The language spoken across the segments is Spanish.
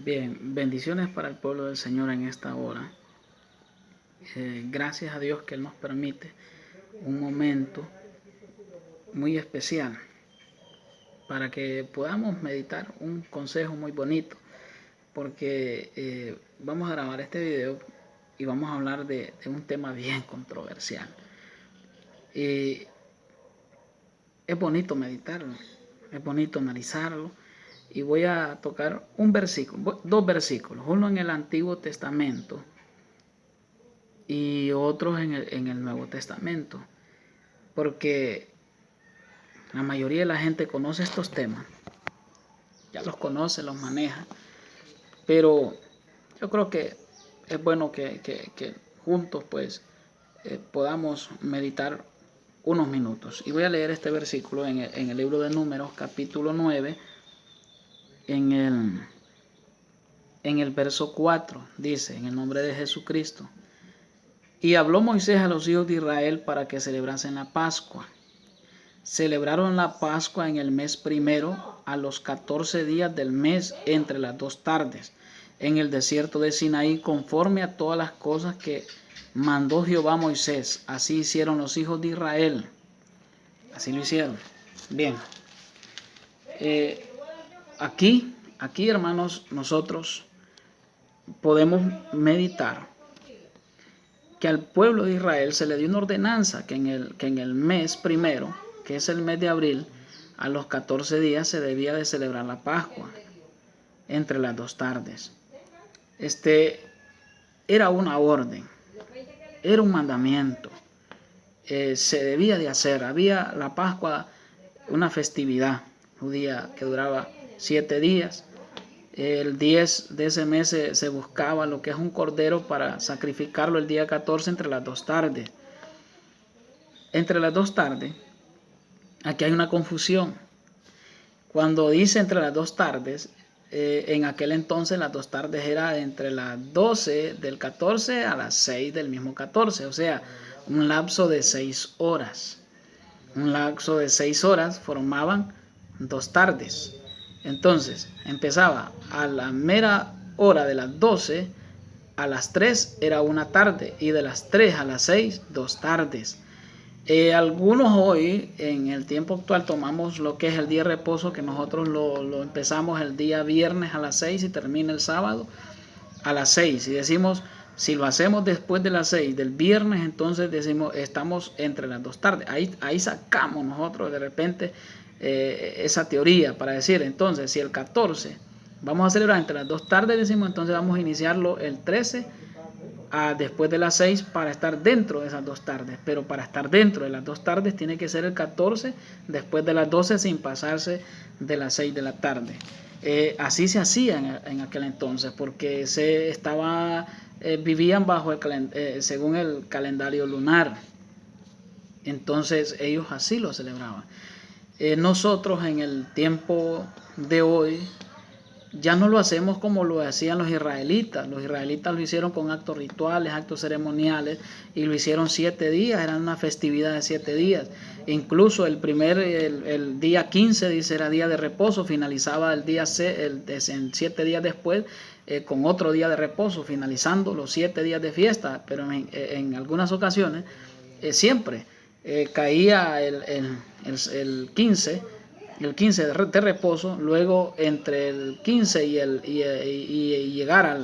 Bien, bendiciones para el pueblo del Señor en esta hora. Gracias a Dios que Él nos permite un momento muy especial para que podamos meditar un consejo muy bonito, porque vamos a grabar este video y vamos a hablar de un tema bien controversial. Es bonito meditarlo, es bonito analizarlo. Y voy a tocar dos versículos, uno en el Antiguo Testamento y otros en el Nuevo Testamento, porque la mayoría de la gente conoce estos temas, ya los conoce, los maneja, pero yo creo que es bueno que juntos pues podamos meditar unos minutos. Y voy a leer este versículo en el libro de Números, capítulo 9, en el verso 4, dice: en el nombre de Jesucristo. Y habló Moisés a los hijos de Israel para que celebrasen la Pascua. Celebraron la Pascua en el mes primero, a los 14 días del mes, entre las 2 tardes, en el desierto de Sinaí, conforme a todas las cosas que mandó Jehová a Moisés. Así hicieron los hijos de Israel. Así lo hicieron. Bien. Aquí, hermanos, nosotros podemos meditar que al pueblo de Israel se le dio una ordenanza que en el mes primero, que es el mes de abril, a los 14 días se debía de celebrar la Pascua, entre las 2 tardes. Era una orden, era un mandamiento, se debía de hacer. Había la Pascua, una festividad judía que duraba 7 días. El 10 de ese mes se buscaba lo que es un cordero para sacrificarlo el día 14 entre las 2 tardes. Entre las 2 tardes, aquí hay una confusión. Cuando dice entre las 2 tardes, en aquel entonces las 2 tardes era entre las 12 del 14 a las 6 del mismo 14, o sea, un lapso de 6 horas. Un lapso de 6 horas formaban 2 tardes. Entonces, empezaba a la mera hora de las 12, a las 3 era una tarde, y de las 3 a las 6, 2 tardes. Algunos hoy, en el tiempo actual, tomamos lo que es el día de reposo, que nosotros lo empezamos el día viernes a las 6 y termina el sábado a las 6. Y decimos, si lo hacemos después de las 6 del viernes, entonces decimos, estamos entre las 2 tardes. Ahí sacamos nosotros de repente esa teoría para decir, entonces, si el 14 vamos a celebrar entre las 2 tardes, decimos, entonces vamos a iniciarlo el 13 después de las 6 para estar dentro de esas 2 tardes. Pero para estar dentro de las 2 tardes tiene que ser el 14 después de las 12 sin pasarse de las 6 de la tarde. Así se hacía en aquel entonces, porque vivían bajo según el calendario lunar. Entonces ellos así lo celebraban. Nosotros en el tiempo de hoy ya no lo hacemos como lo hacían los israelitas. Los israelitas lo hicieron con actos rituales, actos ceremoniales, y lo hicieron 7 días, era una festividad de 7 días. Incluso el día 15, dice, era día de reposo, finalizaba el día 7 días después con otro día de reposo, finalizando los 7 días de fiesta. Pero en algunas ocasiones siempre caía el 15 de reposo, luego entre el 15 y llegar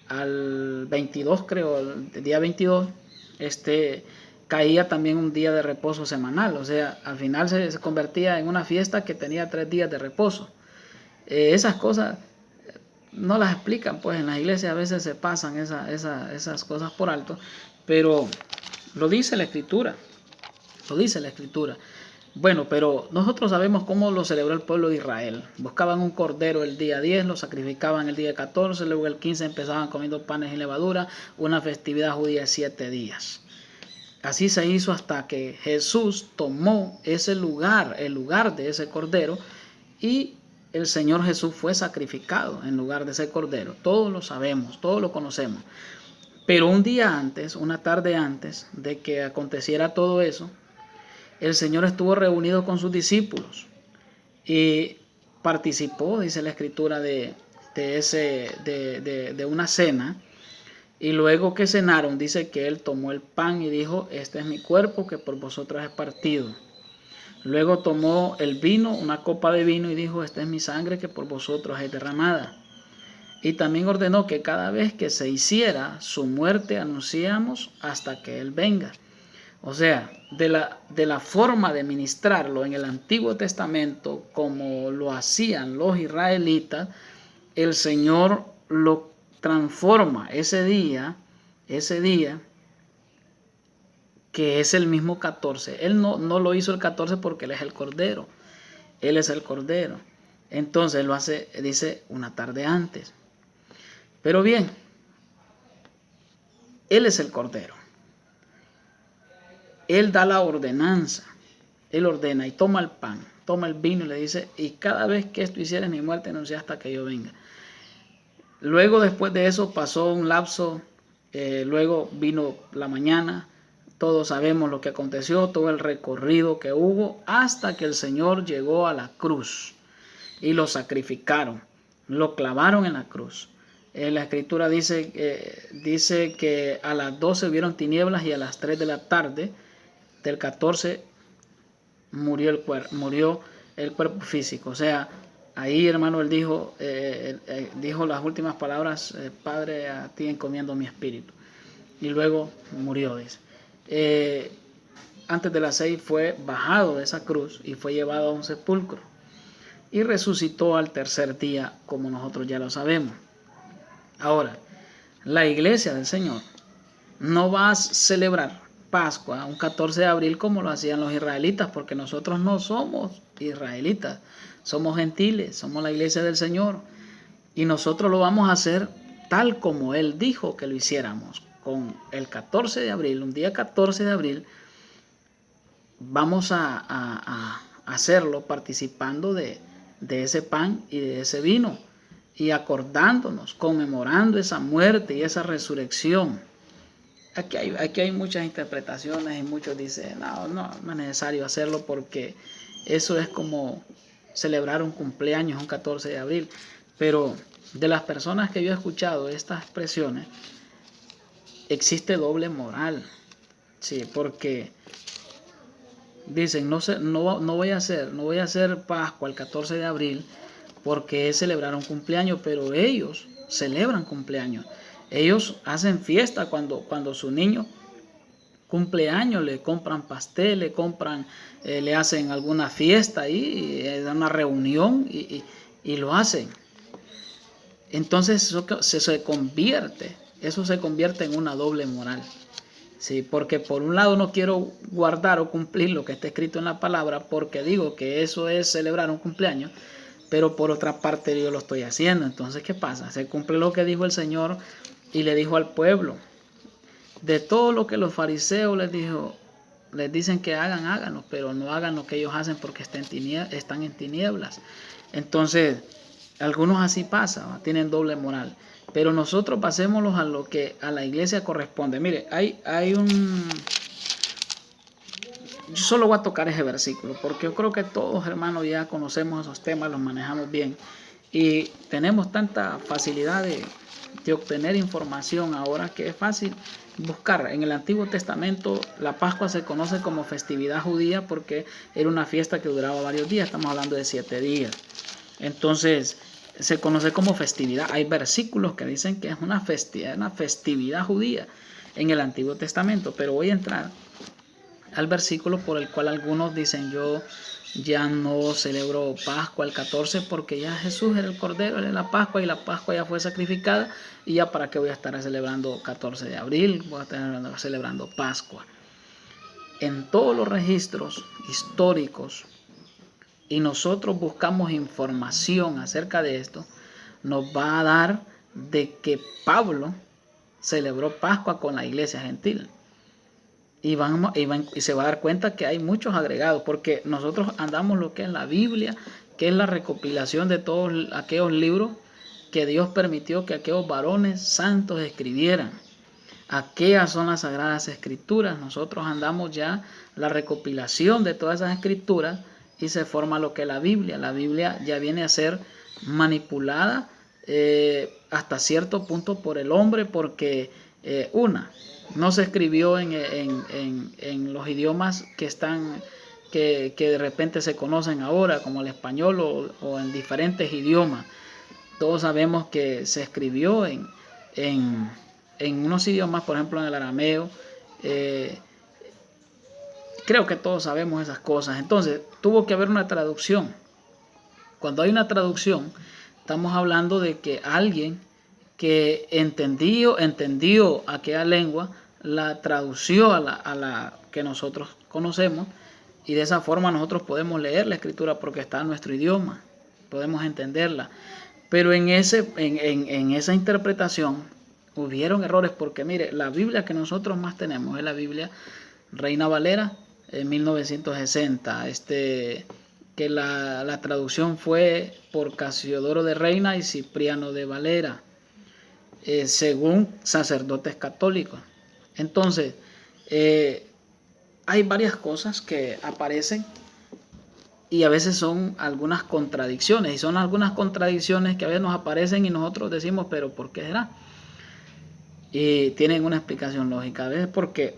al 22, creo, el día 22, caía también un día de reposo semanal. O sea, al final se convertía en una fiesta que tenía 3 días de reposo. Esas cosas no las explican, pues en las iglesias a veces se pasan esas cosas por alto, pero lo dice la Escritura. Lo dice la Escritura. Bueno, pero nosotros sabemos cómo lo celebró el pueblo de Israel. Buscaban un cordero el día 10, lo sacrificaban el día 14, luego el 15 empezaban comiendo panes y levadura, una festividad judía de 7 días. Así se hizo hasta que Jesús tomó ese lugar, el lugar de ese cordero, y el Señor Jesús fue sacrificado en lugar de ese cordero. Todos lo sabemos, todos lo conocemos. Pero un día antes, una tarde antes de que aconteciera todo eso, el Señor estuvo reunido con sus discípulos y participó, dice la Escritura, de de una cena. Y luego que cenaron, dice que él tomó el pan y dijo: este es mi cuerpo que por vosotros es partido. Luego tomó el vino, una copa de vino, y dijo: esta es mi sangre que por vosotros es derramada. Y también ordenó que cada vez que se hiciera su muerte anunciamos hasta que él venga. O sea, de la forma de ministrarlo en el Antiguo Testamento, como lo hacían los israelitas, el Señor lo transforma ese día, que es el mismo 14. Él no lo hizo el 14 porque Él es el Cordero. Él es el Cordero. Entonces Él lo hace, dice, una tarde antes. Pero bien, Él es el Cordero. Él da la ordenanza. Él ordena y toma el pan, toma el vino y le dice: y cada vez que esto hicieres mi muerte, anuncia hasta que yo venga. Luego, después de eso, pasó un lapso. Luego vino la mañana. Todos sabemos lo que aconteció, todo el recorrido que hubo, hasta que el Señor llegó a la cruz y lo sacrificaron, lo clavaron en la cruz. La Escritura dice que a las 12 hubieron tinieblas y a las 3 de la tarde del 14 murió el cuerpo físico. O sea, ahí, hermano, él dijo las últimas palabras: Padre, a ti encomiendo mi espíritu. Y luego murió, dice. Antes de las 6 fue bajado de esa cruz y fue llevado a un sepulcro. Y resucitó al tercer día, como nosotros ya lo sabemos. Ahora, la iglesia del Señor no va a celebrar Pascua un 14 de abril como lo hacían los israelitas, porque nosotros no somos israelitas, somos gentiles, somos la iglesia del Señor. Y nosotros lo vamos a hacer tal como Él dijo que lo hiciéramos. Con el 14 de abril, un día 14 de abril, vamos a hacerlo participando de ese pan y de ese vino, y acordándonos, conmemorando esa muerte y esa resurrección. Aquí hay muchas interpretaciones y muchos dicen: no es necesario hacerlo porque eso es como celebrar un cumpleaños un 14 de abril. Pero de las personas que yo he escuchado estas expresiones, existe doble moral, sí, porque dicen: no voy a hacer Pascua el 14 de abril porque es celebrar un cumpleaños, pero ellos celebran cumpleaños. Ellos hacen fiesta cuando su niño cumpleaños, le compran pastel, le hacen alguna fiesta ahí, dan una reunión y lo hacen. Entonces eso se convierte en una doble moral. Sí, porque por un lado no quiero guardar o cumplir lo que está escrito en la palabra, porque digo que eso es celebrar un cumpleaños, pero por otra parte yo lo estoy haciendo. Entonces, ¿qué pasa? Se cumple lo que dijo el Señor y le dijo al pueblo: de todo lo que los fariseos les dicen que hagan, háganlo, pero no hagan lo que ellos hacen porque están en tinieblas. Entonces, algunos así pasan, tienen doble moral. Pero nosotros pasémoslos a lo que a la iglesia corresponde. Mire, yo solo voy a tocar ese versículo, porque yo creo que todos, hermanos, ya conocemos esos temas, los manejamos bien. Y tenemos tanta facilidad de obtener información ahora que es fácil buscar. En el Antiguo Testamento la Pascua se conoce como festividad judía porque era una fiesta que duraba varios días, estamos hablando de 7 días. Entonces se conoce como festividad. Hay versículos que dicen que es una festividad judía en el Antiguo Testamento, pero voy a entrar al versículo por el cual algunos dicen: yo ya no celebro Pascua el 14 porque ya Jesús era el Cordero, Él es la Pascua y la Pascua ya fue sacrificada, y ya para qué voy a estar celebrando 14 de abril, voy a estar celebrando Pascua. En todos los registros históricos, y nosotros buscamos información acerca de esto, nos va a dar de que Pablo celebró Pascua con la iglesia gentil. Y se va a dar cuenta que hay muchos agregados, porque nosotros andamos lo que es la Biblia, que es la recopilación de todos aquellos libros que Dios permitió que aquellos varones santos escribieran. Aquellas son las Sagradas Escrituras. Nosotros andamos ya la recopilación de todas esas escrituras y se forma lo que es la Biblia. La Biblia ya viene a ser manipulada hasta cierto punto por el hombre, porque no se escribió en los idiomas que están, que de repente se conocen ahora, como el español o en diferentes idiomas. Todos sabemos que se escribió en unos idiomas, por ejemplo en el arameo. Creo que todos sabemos esas cosas. Entonces tuvo que haber una traducción. Cuando hay una traducción, estamos hablando de que alguien que entendió aquella lengua, la tradució a la que nosotros conocemos, y de esa forma nosotros podemos leer la escritura porque está en nuestro idioma, podemos entenderla. Pero en esa interpretación hubieron errores, porque mire, la Biblia que nosotros más tenemos es la Biblia Reina Valera en 1960, que la traducción fue por Casiodoro de Reina y Cipriano de Valera, según sacerdotes católicos. Entonces, hay varias cosas que aparecen y a veces son algunas contradicciones, y son algunas contradicciones que a veces nos aparecen y nosotros decimos, pero ¿por qué será? Y tienen una explicación lógica. A veces porque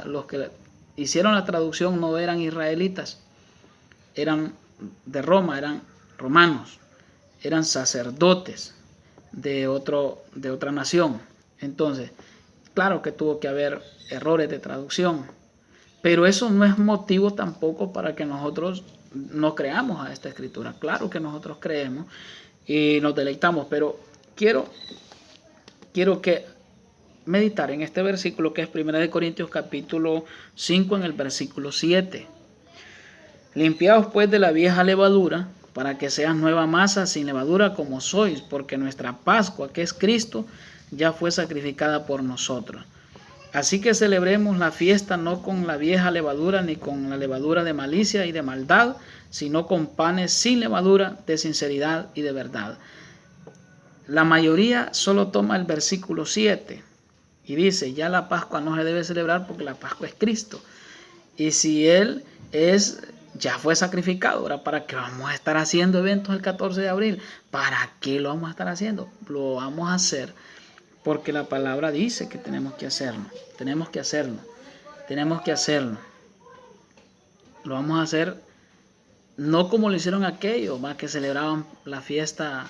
los que hicieron la traducción no eran israelitas, eran de Roma, eran romanos, eran sacerdotes de otra nación. Entonces, claro que tuvo que haber errores de traducción, pero eso no es motivo tampoco para que nosotros no creamos a esta escritura. Claro que nosotros creemos y nos deleitamos, pero quiero que meditar en este versículo que es 1 Corintios capítulo 5 en el versículo 7. Limpiaos pues de la vieja levadura, para que seas nueva masa sin levadura como sois, porque nuestra Pascua, que es Cristo, ya fue sacrificada por nosotros. Así que celebremos la fiesta no con la vieja levadura ni con la levadura de malicia y de maldad, sino con panes sin levadura, de sinceridad y de verdad. La mayoría solo toma el versículo 7 y dice, ya la Pascua no se debe celebrar porque la Pascua es Cristo. Y si Él ya fue sacrificado, ahora ¿para qué vamos a estar haciendo eventos el 14 de abril? ¿Para qué lo vamos a estar haciendo? Lo vamos a hacer porque la palabra dice que tenemos que hacerlo. Tenemos que hacerlo. Lo vamos a hacer no como lo hicieron aquellos, más que celebraban la fiesta,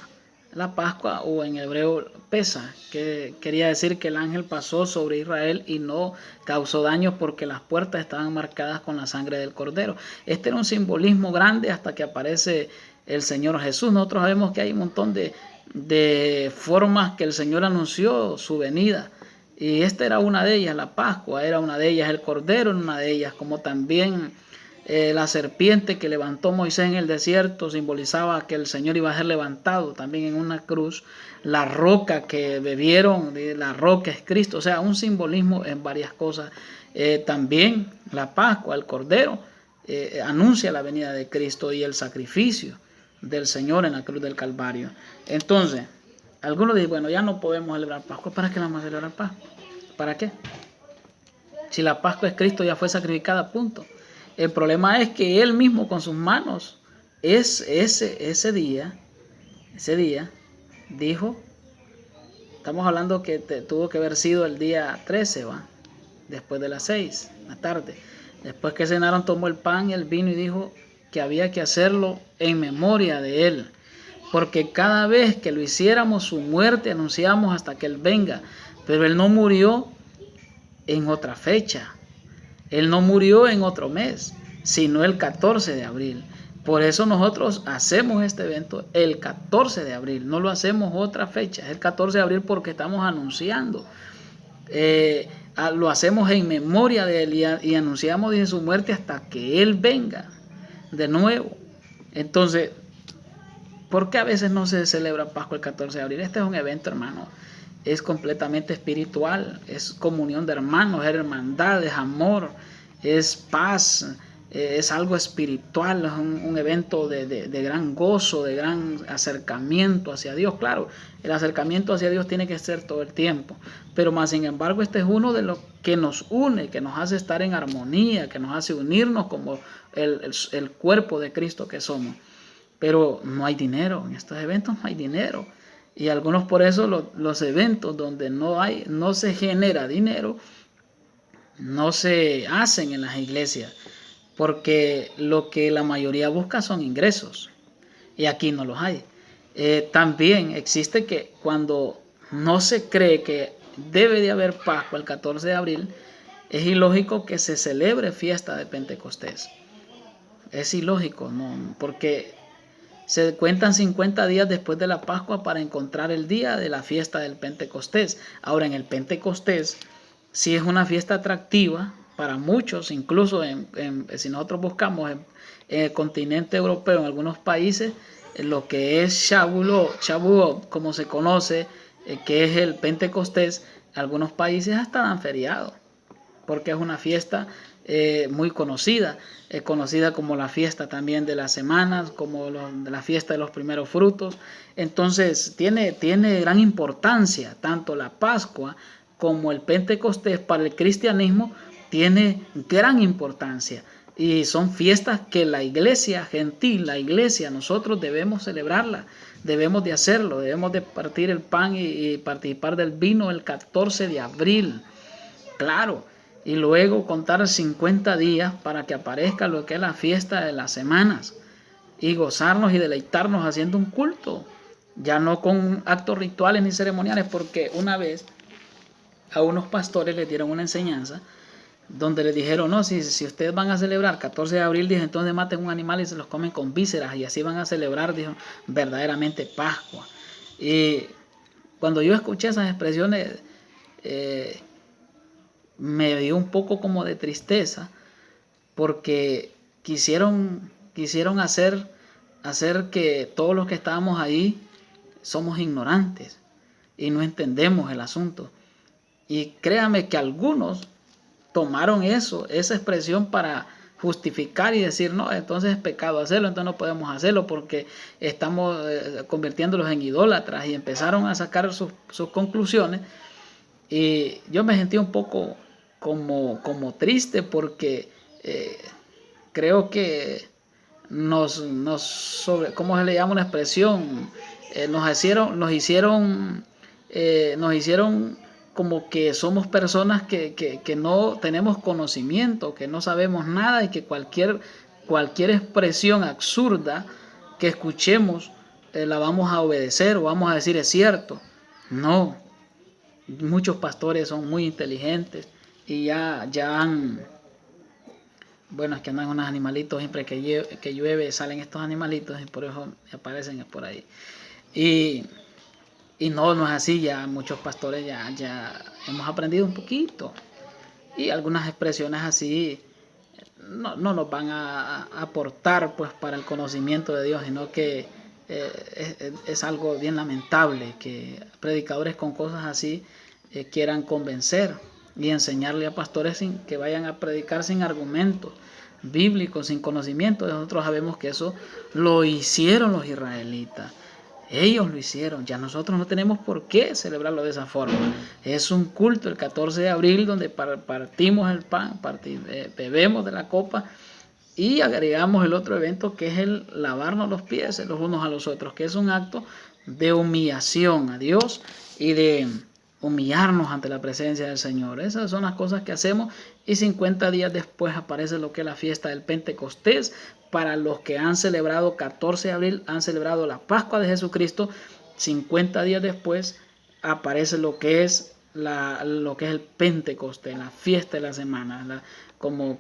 la Pascua, o en hebreo Pesa, que quería decir que el ángel pasó sobre Israel y no causó daño porque las puertas estaban marcadas con la sangre del cordero. Este era un simbolismo grande hasta que aparece el Señor Jesús. Nosotros sabemos que hay un montón de formas que el Señor anunció su venida, y esta era una de ellas. La Pascua era una de ellas, el cordero era una de ellas, como también la serpiente que levantó Moisés en el desierto simbolizaba que el Señor iba a ser levantado también en una cruz. La roca que bebieron, la roca es Cristo. O sea, un simbolismo en varias cosas. También la Pascua, el Cordero, anuncia la venida de Cristo y el sacrificio del Señor en la cruz del Calvario. Entonces, algunos dicen, bueno, ya no podemos celebrar Pascua. ¿Para qué la vamos a celebrar Pascua? ¿Para qué? Si la Pascua es Cristo, ya fue sacrificada, punto. El problema es que Él mismo con sus manos, ese día, dijo, estamos hablando que tuvo que haber sido el día 13, después de las 6 de la tarde. Después que cenaron, tomó el pan y el vino y dijo que había que hacerlo en memoria de Él. Porque cada vez que lo hiciéramos, su muerte anunciamos hasta que Él venga. Pero Él no murió en otra fecha. Él no murió en otro mes, sino el 14 de abril. Por eso nosotros hacemos este evento el 14 de abril, no lo hacemos otra fecha, es el 14 de abril porque estamos anunciando. Lo hacemos en memoria de Él y anunciamos de su muerte hasta que Él venga de nuevo. Entonces, ¿por qué a veces no se celebra Pascua el 14 de abril? Este es un evento, hermano, es completamente espiritual, es comunión de hermanos, es hermandad, es amor, es paz, es algo espiritual, es un evento de gran gozo, de gran acercamiento hacia Dios. Claro, el acercamiento hacia Dios tiene que ser todo el tiempo, pero más sin embargo este es uno de los que nos une, que nos hace estar en armonía, que nos hace unirnos como el cuerpo de Cristo que somos. Pero no hay dinero, en estos eventos no hay dinero. Y algunos por eso los eventos donde no se genera dinero, no se hacen en las iglesias, porque lo que la mayoría busca son ingresos, y aquí no los hay. También existe que cuando no se cree que debe de haber Pascua el 14 de abril, es ilógico que se celebre fiesta de Pentecostés. Es ilógico, ¿no? Porque se cuentan 50 días después de la Pascua para encontrar el día de la fiesta del Pentecostés. Ahora, en el Pentecostés sí es una fiesta atractiva para muchos, incluso si nosotros buscamos en el continente europeo, en algunos países, en lo que es Shavuot, como se conoce, que es el Pentecostés, algunos países hasta dan feriado, porque es una fiesta muy conocida, conocida como la fiesta también de las semanas, como la fiesta de los primeros frutos. Entonces tiene gran importancia, tanto la Pascua como el Pentecostés para el cristianismo, tiene gran importancia. Y son fiestas que la iglesia gentil, la iglesia, nosotros debemos celebrarla, debemos de hacerlo, debemos de partir el pan y participar del vino el 14 de abril. Claro, y luego contar 50 días para que aparezca lo que es la fiesta de las semanas y gozarnos y deleitarnos haciendo un culto, ya no con actos rituales ni ceremoniales, porque una vez a unos pastores les dieron una enseñanza donde les dijeron, no, si ustedes van a celebrar 14 de abril, dijo, entonces maten un animal y se los comen con vísceras y así van a celebrar, dijo, verdaderamente Pascua. Y cuando yo escuché esas expresiones, me dio un poco como de tristeza, porque quisieron hacer que todos los que estábamos ahí somos ignorantes y no entendemos el asunto. Y créame que algunos tomaron esa expresión para justificar y decir, no, entonces es pecado hacerlo, entonces no podemos hacerlo porque estamos convirtiéndolos en idólatras, y empezaron a sacar sus conclusiones. Y yo me sentí un poco como triste, porque creo que ¿cómo se le llama una expresión? Nos hicieron como que somos personas que no tenemos conocimiento, que no sabemos nada, y que cualquier expresión absurda que escuchemos la vamos a obedecer o vamos a decir es cierto. No, muchos pastores son muy inteligentes y ya han... Bueno, es que andan unos animalitos, siempre que llueve salen estos animalitos y por eso aparecen por ahí. Y no es así, ya muchos pastores ya hemos aprendido un poquito. Y algunas expresiones así no nos van a aportar pues para el conocimiento de Dios, sino que es algo bien lamentable que predicadores con cosas así quieran convencer y enseñarle a pastores que vayan a predicar sin argumentos bíblicos, sin conocimiento. Nosotros sabemos que eso lo hicieron los israelitas. Ellos lo hicieron, ya nosotros no tenemos por qué celebrarlo de esa forma. Es un culto el 14 de abril donde partimos el pan, bebemos de la copa y agregamos el otro evento, que es el lavarnos los pies los unos a los otros, que es un acto de humillación a Dios y de humillarnos ante la presencia del Señor. Esas son las cosas que hacemos, y 50 días después aparece lo que es la fiesta del Pentecostés. Para los que han celebrado 14 de abril, han celebrado la Pascua de Jesucristo. 50 días después aparece lo que es el Pentecostés, la fiesta de la semana, como